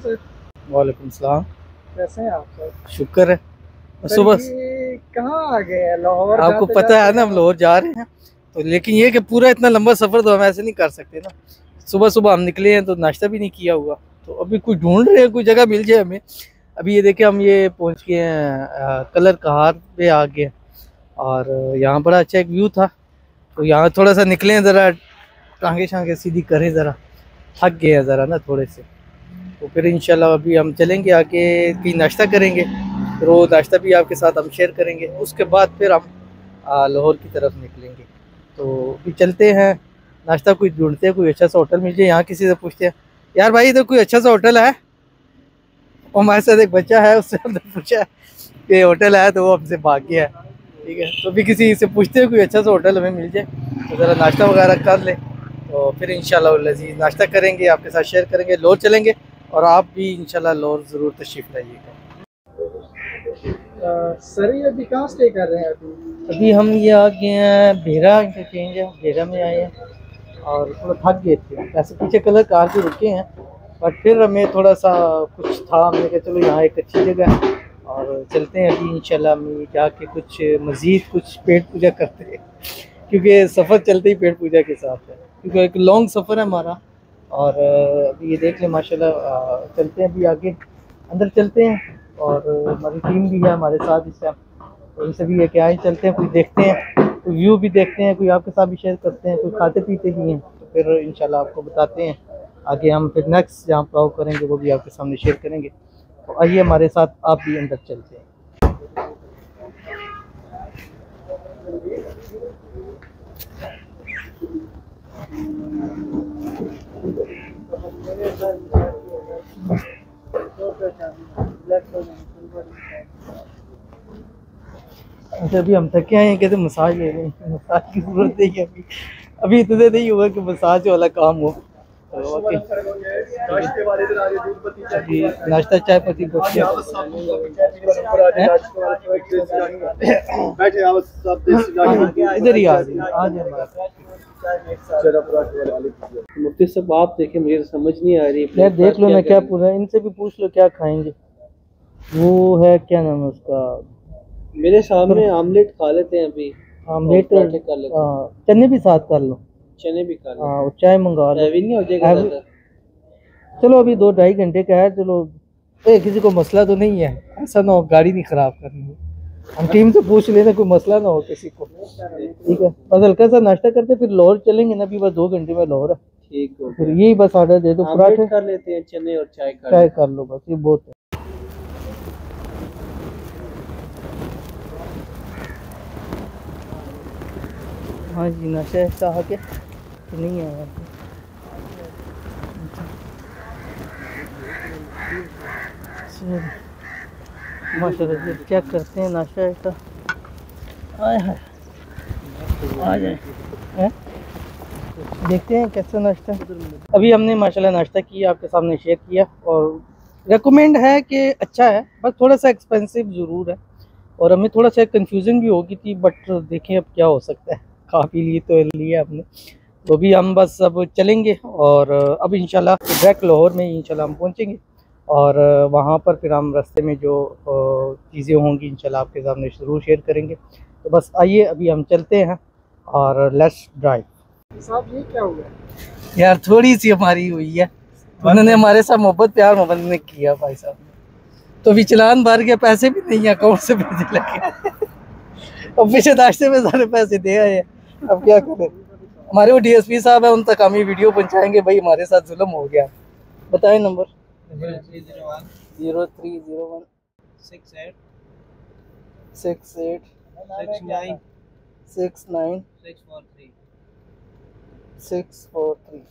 Sir. वालेकुम सलाम। कैसे हैं आप सर? शुक्र है। सुबह कहाँ आ गए हैं? लाहौर आपको पता है ना हम लाहौर जा रहे हैं, तो लेकिन ये कि पूरा इतना लंबा सफ़र तो हम ऐसे नहीं कर सकते ना। सुबह सुबह हम निकले हैं तो नाश्ता भी नहीं किया हुआ, तो अभी कुछ ढूंढ रहे हैं, कोई जगह मिल जाए हमें। अभी ये देखिए हम ये पहुंच गए हैं कलर कहार पे आ गए, और यहाँ बड़ा अच्छा एक व्यू था, तो यहाँ थोड़ा सा निकले हैं, ज़रा टांगे शांगे सीधी करें, ज़रा थक गए हैं ज़रा ना थोड़े से। तो फिर इंशाल्लाह अभी हम चलेंगे आके, कहीं नाश्ता करेंगे, फिर वो नाश्ता भी आपके साथ हम शेयर करेंगे। उसके बाद फिर हम लाहौर की तरफ निकलेंगे। तो अभी चलते हैं, नाश्ता कुछ ढूंढते हैं, कोई अच्छा सा होटल मिल जाए। यहाँ किसी से पूछते हैं, यार भाई इधर कोई अच्छा सा होटल है। और हमारे साथ एक बच्चा है, उससे हमने पूछा कि होटल है, तो वो हमसे भाग गया है। ठीक है, तो भी किसी से पूछते हैं कोई अच्छा सा होटल हमें मिल जाए, तो ज़रा नाश्ता वगैरह कर ले, तो फिर इंशाल्लाह लजीज नाश्ता करेंगे, आपके साथ शेयर करेंगे, लाहौर चलेंगे। और आप भी इंशाल्लाह लाहौर ज़रूर तशरीफ़ लाइएगा। सर ये अभी कहाँ स्टे कर रहे हैं? अभी हम ये आ गए हैं भेरा इंटरचेंज है, भेरा में आए हैं, और थोड़ा थक गए थे। वैसे पीछे कलर कार से रुके हैं, बट फिर हमें थोड़ा सा कुछ था, हमने कहा चलो यहाँ एक अच्छी जगह है और चलते हैं अभी इंशाल्लाह हम जाके कुछ मज़ीद कुछ पेट पूजा करते हैं, क्योंकि सफ़र चलते ही पेट पूजा के साथ है, क्योंकि एक लॉन्ग सफ़र है हमारा। और अभी ये देख लें माशाल्लाह, चलते हैं अभी आगे, अंदर चलते हैं, और हमारी टीम भी है हमारे साथ इस टाइम, तो इनसे भी है कि आए चलते हैं, कुछ देखते हैं, कोई व्यू भी देखते हैं, कोई आपके साथ भी शेयर करते हैं, कोई खाते पीते भी हैं, तो फिर इंशाल्लाह आपको बताते हैं आगे। हम फिर नेक्स्ट जहाँ प्लाव करेंगे वो भी आपके सामने शेयर करेंगे। तो आइए हमारे साथ, आप भी अंदर चलते हैं। अच्छा अभी हम थके आए हैं, कहते मसाज ले रहे हैं, मसाज की जरूरत नहीं है अभी, अभी इतने नहीं हुआ कि मसाज वाला काम हो। तो नाश्ता चाय पत्ती इधर ही आ जाए। मुफ्ती साहब आप देखें, मुझे तो समझ नहीं आ रही। यार देख लो ना, क्या पूरा इनसे भी पूछ लो क्या खाएंगे। वो है क्या नाम है उसका, मेरे सामने आमलेट खा लेते हैं अभी। आमलेट कर लेते हैं, चने भी साथ कर लो, चने भी खा लेते हाँ, चाय मंगा लो, नहीं हो जाएगा। चलो अभी 2-2.5 घंटे का है, चलो किसी को मसला तो नहीं है, ऐसा ना हो गाड़ी नहीं खराब करनी है। हम टीम से पूछ लेना, कोई मसला ना हो किसी को। ठीक है, बस हल्का सा नाश्ता करते फिर लाहौर चलेंगे ना, अभी बस 2 घंटे में लाहौर है। ठीक है, फिर यही बस ऑर्डर दे दो, पराठे कर लेते हैं, चने और चाय कर लो, बस ये बहुत है। हाँ जी, नाश्ता ऐसा आ गया तो नहीं आया माशाल्लाह जी, चेक करते हैं नाश्ता ऐसा आ जाए, देखते हैं कैसा नाश्ता। अभी हमने माशाल्लाह नाश्ता किया, आपके सामने शेयर किया, और रेकमेंड है कि अच्छा है, बस थोड़ा सा एक्सपेंसिव ज़रूर है, और हमें थोड़ा सा कंफ्यूजन भी हो गई थी, बट देखें अब क्या हो सकता है, खा पी लिए तो लिया हमने। तो अभी हम बस अब चलेंगे, और अब इंशाल्लाह डायरेक्ट लाहौर में इंशाल्लाह हम पहुंचेंगे, और वहाँ पर फिर हम रास्ते में जो चीज़ें होंगी इंशाल्लाह आपके सामने ज़रूर शेयर करेंगे। तो बस आइए अभी हम चलते हैं, और लेट्स ड्राइव। साहब ये क्या हुआ? यार थोड़ी सी हमारी हुई है, उन्होंने हमारे साथ मोहब्बत प्यार मोहब्बत ने किया भाई साहब ने, तो अभी चलान भर गया, पैसे भी नहीं है अकाउंट से भेजे लगे और पीछे नाश्ते में सारे पैसे दे आए हैं, अब क्या करें। हमारे वो डीएसपी साहब है, उन तक हम ये वीडियो पहुंचाएंगे, भाई हमारे साथ जुल्म हो गया। बताएं नंबर। 0301 68 68 69 69 643 643।